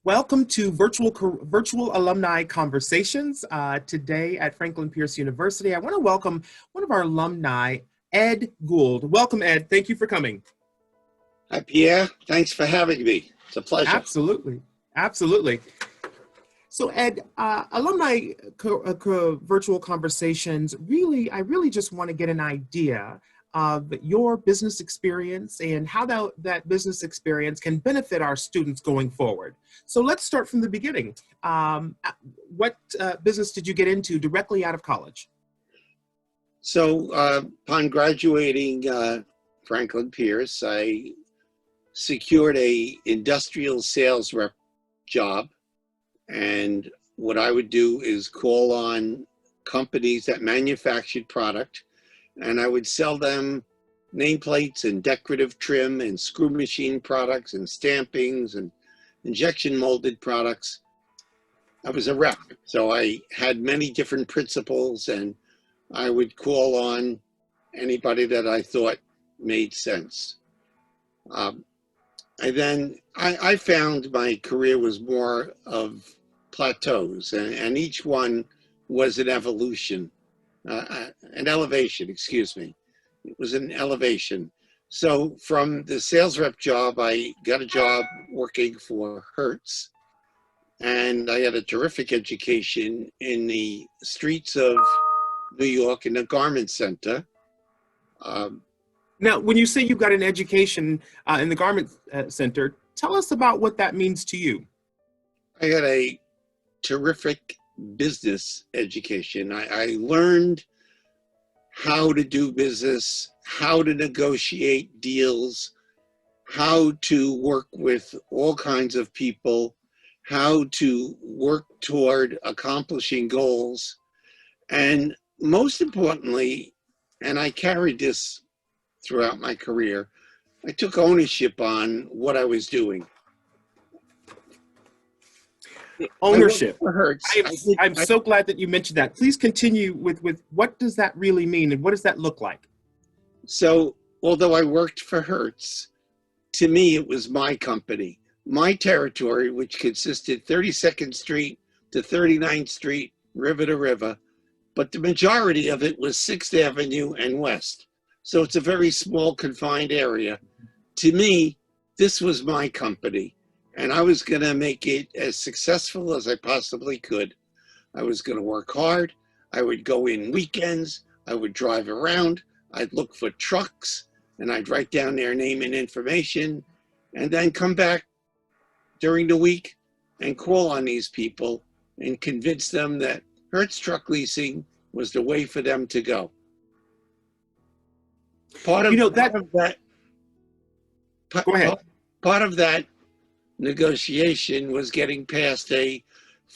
Welcome to virtual alumni conversations today at Franklin Pierce University. I want to welcome one of our alumni, Ed Gould. Welcome, Ed. Thank you for coming. Hi, Pierre. Thanks for having me. It's a pleasure. Absolutely. Absolutely. So, Ed, alumni virtual conversations, I really just want to get an idea of your business experience and how that business experience can benefit our students going forward. So let's start from the beginning. What business did you get into directly out of college? So upon graduating Franklin Pierce, I secured a industrial sales rep job. And what I would do is call on companies that manufactured product, and I would sell them nameplates and decorative trim and screw machine products and stampings and injection molded products. I was a rep, so I had many different principals, and I would call on anybody that I thought made sense. I found my career was more of plateaus, and each one was an evolution, an elevation, excuse me. It was an elevation. So from the sales rep job, I got a job working for Hertz, and I had a terrific education in the streets of New York in the garment center. Now, when you say you got an education in the garment center, tell us about what that means to you. I got a terrific business education. I learned how to do business, how to negotiate deals, how to work with all kinds of people, how to work toward accomplishing goals. And most importantly, and I carried this throughout my career, I took ownership on what I was doing. Ownership. I'm so glad that you mentioned that. Please continue with what does that really mean and what does that look like? So, although I worked for Hertz, to me it was my company, my territory, which consisted 32nd Street to 39th Street, river to river, but the majority of it was 6th Avenue and West. So it's a very small, confined area. To me, this was my company, and I was going to make it as successful as I possibly could. I was going to work hard. I would go in weekends. I would drive around. I'd look for trucks, and I'd write down their name and information, and then come back during the week and call on these people and convince them that Hertz Truck Leasing was the way for them to go. Part of that negotiation was getting past a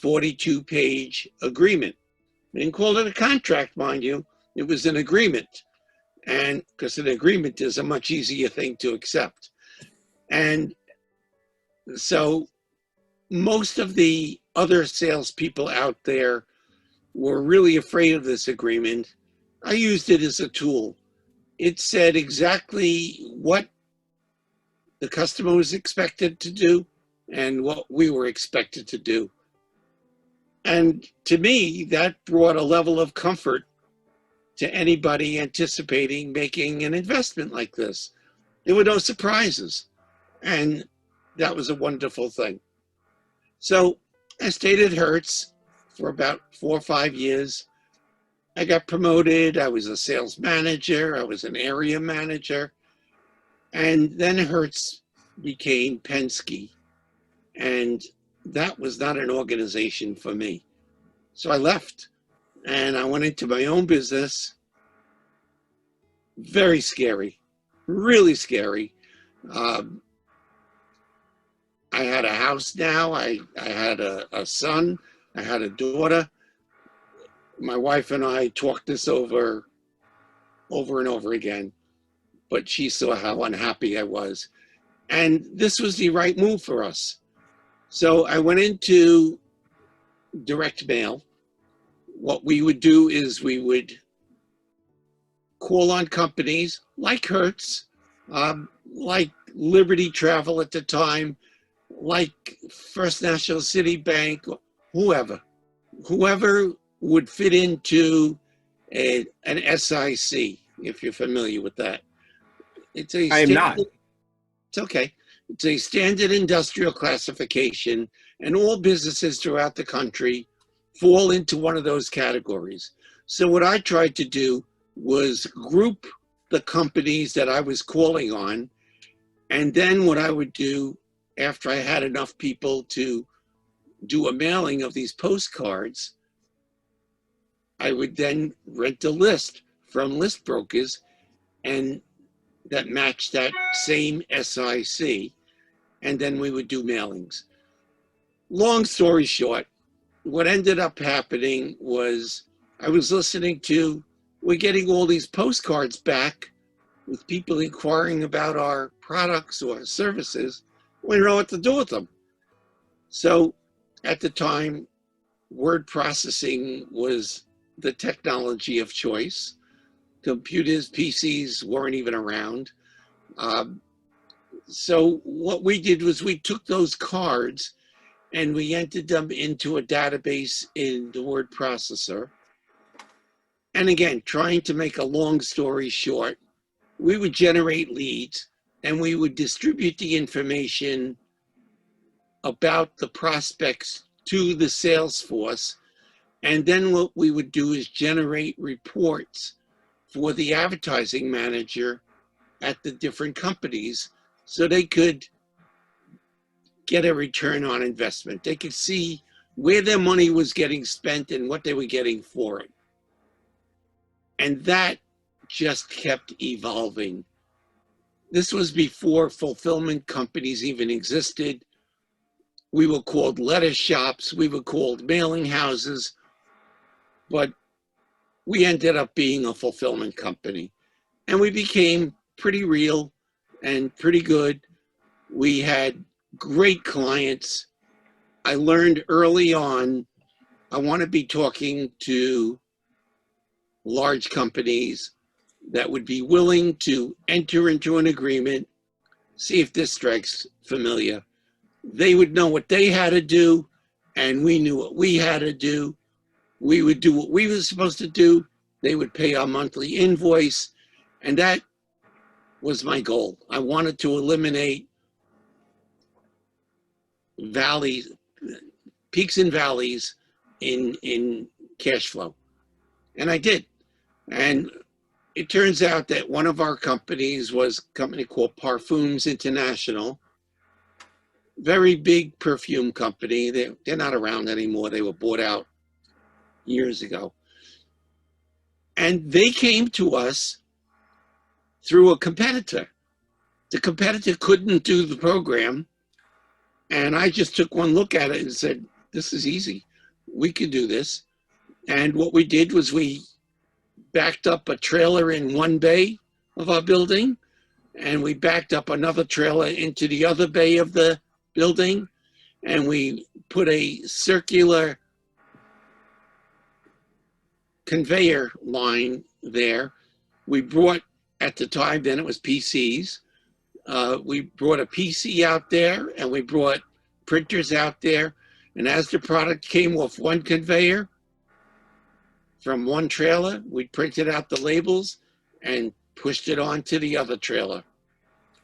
42-page agreement. They didn't call it a contract, mind you. It was an agreement. And because an agreement is a much easier thing to accept. And so most of the other salespeople out there were really afraid of this agreement. I used it as a tool. It said exactly what the customer was expected to do and what we were expected to do. And to me, that brought a level of comfort to anybody anticipating making an investment like this. There were no surprises, and that was a wonderful thing. So I stayed at Hertz for about 4 or 5 years. I got promoted. I was a sales manager. I was an area manager. And then Hertz became Penske. And that was not an organization for me. So I left and I went into my own business. Very scary, really scary. I had a house now. I had a son. I had a daughter. My wife and I talked this over and over again, but she saw how unhappy I was. And this was the right move for us. So I went into direct mail. What we would do is we would call on companies like Hertz, like Liberty Travel at the time, like First National City Bank, whoever, whoever would fit into an SIC, if you're familiar with that. It's a I am standard, not. it's okay. It's a standard industrial classification, and all businesses throughout the country fall into one of those categories. So what I tried to do was group the companies that I was calling on, and then what I would do after I had enough people to do a mailing of these postcards, I would then rent a list from list brokers and that matched that same SIC, and then we would do mailings. Long story short, what ended up happening was I was listening to, we're getting all these postcards back with people inquiring about our products or services. We don't know what to do with them. So at the time, word processing was the technology of choice. Computers, PCs weren't even around. So what we did was we took those cards and we entered them into a database in the word processor. And again, trying to make a long story short, we would generate leads and we would distribute the information about the prospects to the sales force. And then what we would do is generate reports for the advertising manager at the different companies so they could get a return on investment. They could see where their money was getting spent and what they were getting for it. And that just kept evolving. This was before fulfillment companies even existed. We were called letter shops, we were called mailing houses, but we ended up being a fulfillment company. And we became pretty real and pretty good. We had great clients. I learned early on, I want to be talking to large companies that would be willing to enter into an agreement, see if this strikes familiar. They would know what they had to do, and we knew what we had to do. We would do what we were supposed to do. They would pay our monthly invoice, and that was my goal. I wanted to eliminate valleys, peaks and valleys in cash flow. And I did. And it turns out that one of our companies was a company called Parfums International, very big perfume company. They're not around anymore. They were bought out years ago. And they came to us through a competitor. The competitor couldn't do the program. And I just took one look at it and said, this is easy. We could do this. And what we did was we backed up a trailer in one bay of our building, and we backed up another trailer into the other bay of the building, and we put a circular conveyor line there. We brought, at the time then it was PCs, we brought a PC out there and we brought printers out there, and as the product came off one conveyor from one trailer, we printed out the labels and pushed it onto the other trailer.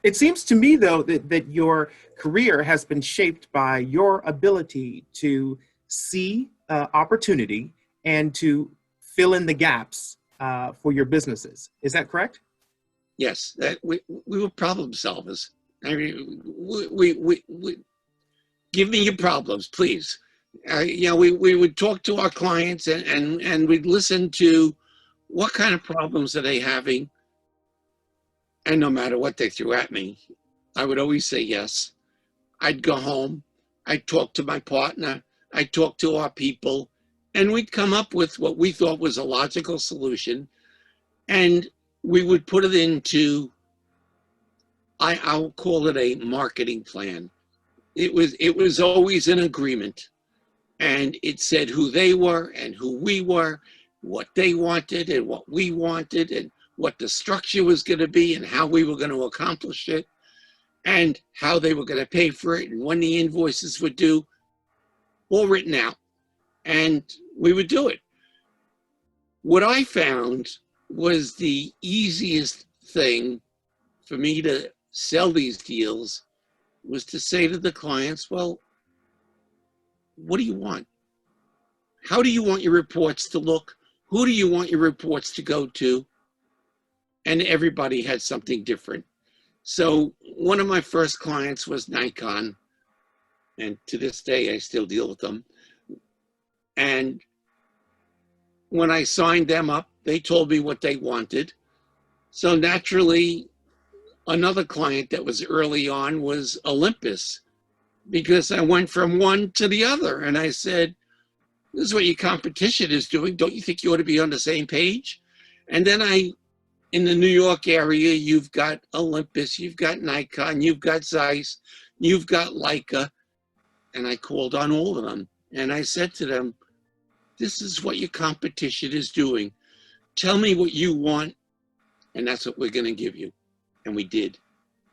It seems to me, though, that your career has been shaped by your ability to see opportunity and to fill in the gaps for your businesses. Is that correct? Yes, we were problem solvers. I mean, we give me your problems, please. We would talk to our clients and we'd listen to what kind of problems are they having. And no matter what they threw at me, I would always say yes. I'd go home, I'd talk to my partner, I'd talk to our people, and we'd come up with what we thought was a logical solution. And we would put it into, I'll call it a marketing plan. It was always an agreement. And it said who they were and who we were, what they wanted and what we wanted, and what the structure was going to be and how we were going to accomplish it. and how they were going to pay for it and when the invoices were due, all written out. And we would do it. What I found was the easiest thing for me to sell these deals was to say to the clients, well, what do you want? How do you want your reports to look? Who do you want your reports to go to? And everybody had something different. So one of my first clients was Nikon, and to this day, I still deal with them. And when I signed them up, they told me what they wanted. So naturally, another client that was early on was Olympus, because I went from one to the other. And I said, this is what your competition is doing. Don't you think you ought to be on the same page? And then in the New York area, you've got Olympus, you've got Nikon, you've got Zeiss, you've got Leica. And I called on all of them. And I said to them, this is what your competition is doing. Tell me what you want, and that's what we're going to give you. And we did.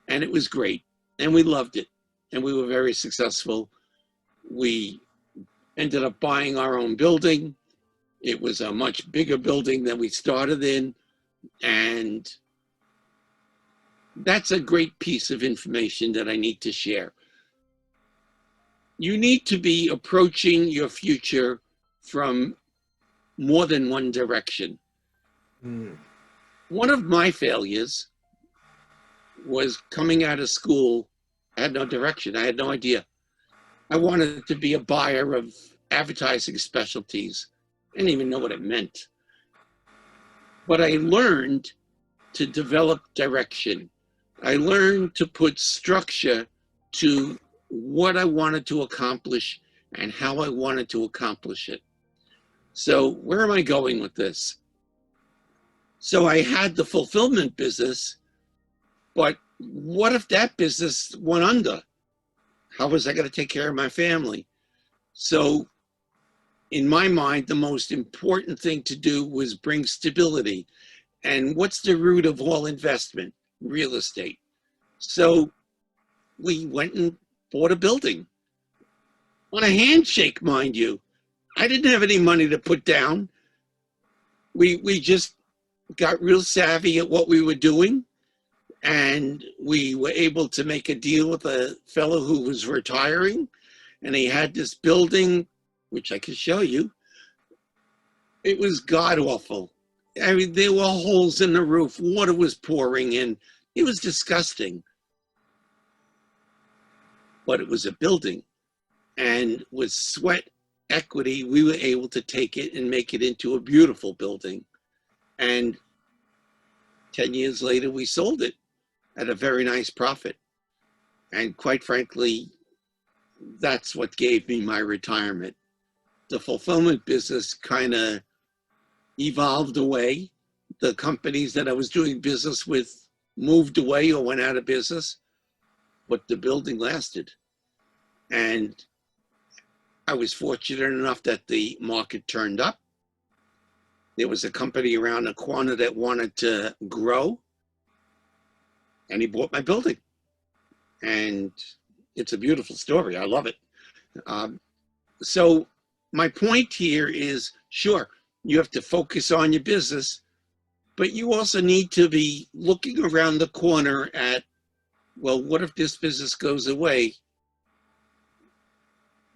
And it was great. And we loved it. And we were very successful. We ended up buying our own building. It was a much bigger building than we started in. And that's a great piece of information that I need to share. You need to be approaching your future from more than one direction. One of my failures was coming out of school. I had no direction. I had no idea. I wanted to be a buyer of advertising specialties. I didn't even know what it meant. But I learned to develop direction. I learned to put structure to what I wanted to accomplish and how I wanted to accomplish it. So where am I going with this? So I had the fulfillment business, but what if that business went under? How was I going to take care of my family? So in my mind, the most important thing to do was bring stability. And what's the root of all investment? Real estate. So we went and bought a building on a handshake, mind you. I didn't have any money to put down. We just got real savvy at what we were doing. And we were able to make a deal with a fellow who was retiring. And he had this building, which I can show you. It was god awful. I mean, there were holes in the roof. Water was pouring in. It was disgusting. But it was a building. And with sweat equity, we were able to take it and make it into a beautiful building. And 10 years later, we sold it at a very nice profit. And quite frankly, that's what gave me my retirement. The fulfillment business kind of evolved away. The companies that I was doing business with moved away or went out of business, but the building lasted. And I was fortunate enough that the market turned up. There was a company around the corner that wanted to grow, and he bought my building. And it's a beautiful story. I love it. So my point here is, sure, you have to focus on your business, but you also need to be looking around the corner at, well, what if this business goes away?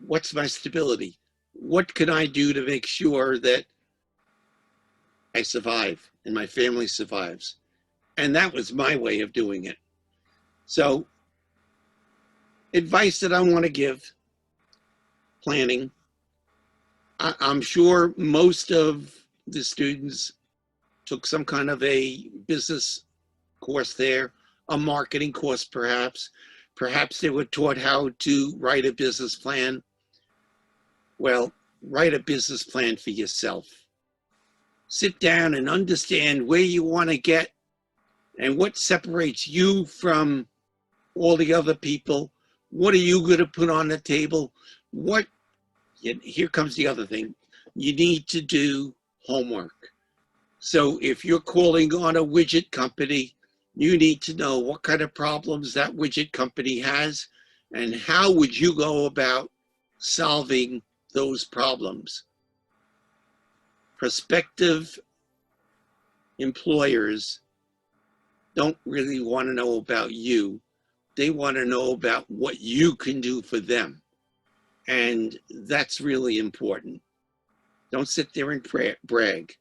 What's my stability? What can I do to make sure that I survive and my family survives? And that was my way of doing it. So, advice that I want to give, planning. I'm sure most of the students took some kind of a business course there, a marketing course perhaps. Perhaps they were taught how to write a business plan. Well, write a business plan for yourself. Sit down and understand where you want to get and what separates you from all the other people. What are you going to put on the table? Here comes the other thing. You need to do homework. So if you're calling on a widget company, You need to know what kind of problems that widget company has and how would you go about solving those problems. Prospective employers don't really want to know about you. They want to know about what you can do for them. And that's really important. Don't sit there and brag.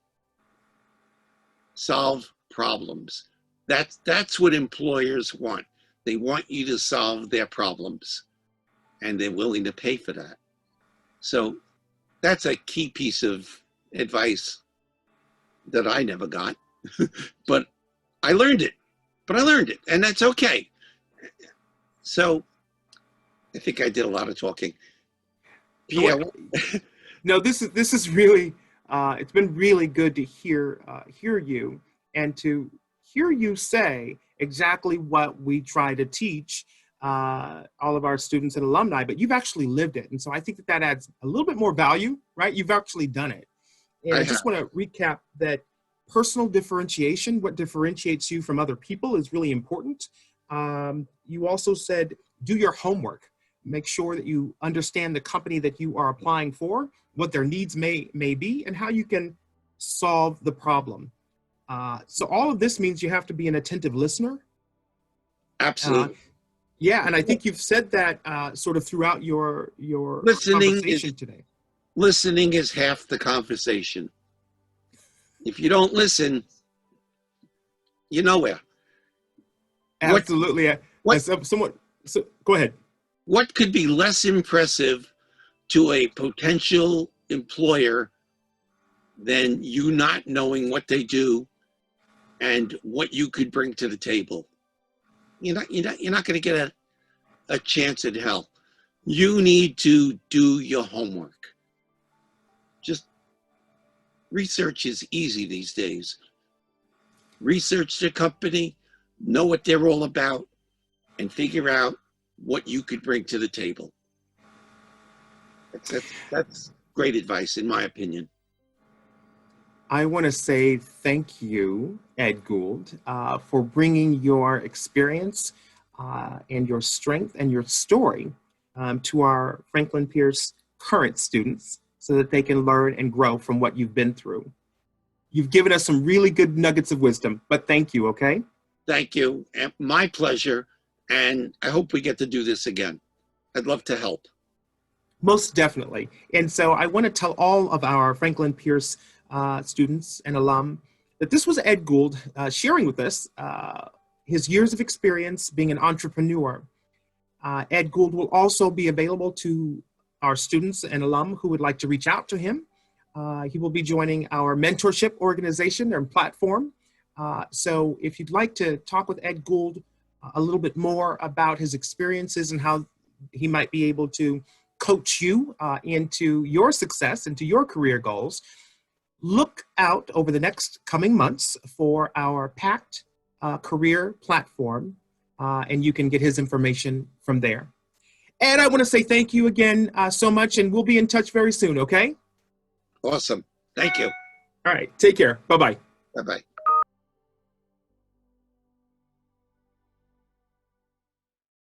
Solve problems. That's what employers want. They want you to solve their problems, and they're willing to pay for that. So that's a key piece of advice that I never got, but I learned it. And that's okay. So I think I did a lot of talking. Yeah. No, this is really, it's been really good to hear you and to hear you say exactly what we try to teach all of our students and alumni, but you've actually lived it. And so I think that adds a little bit more value, right? You've actually done it. And I just want to recap that personal differentiation, what differentiates you from other people, is really important. You also said, do your homework. Make sure that you understand the company that you are applying for, what their needs may be, and how you can solve the problem. So all of this means you have to be an attentive listener. Absolutely. Yeah, and I think you've said that sort of throughout your conversation today. Listening is half the conversation. If you don't listen, you're nowhere. Absolutely. So go ahead. What could be less impressive to a potential employer than you not knowing what they do and what you could bring to the table? You're not going to get a chance in hell. You need to do your homework. Just research is easy these days. Research the company, know what they're all about, and figure out what you could bring to the table. That's great advice, in my opinion. I want to say thank you, Ed Gould, for bringing your experience and your strength and your story to our Franklin Pierce current students so that they can learn and grow from what you've been through. You've given us some really good nuggets of wisdom, but thank you, okay? Thank you. My pleasure. And I hope we get to do this again. I'd love to help. Most definitely. And so I want to tell all of our Franklin Pierce students and alum that this was Ed Gould sharing with us his years of experience being an entrepreneur. Ed Gould will also be available to our students and alum who would like to reach out to him. He will be joining our mentorship organization and platform. So if you'd like to talk with Ed Gould a little bit more about his experiences and how he might be able to coach you into your success, into your career goals, look out over the next coming months for our Pact career platform, and you can get his information from there. Ed, I want to say thank you again so much, and we'll be in touch very soon, okay? Awesome. Thank you. All right. Take care. Bye-bye. Bye-bye.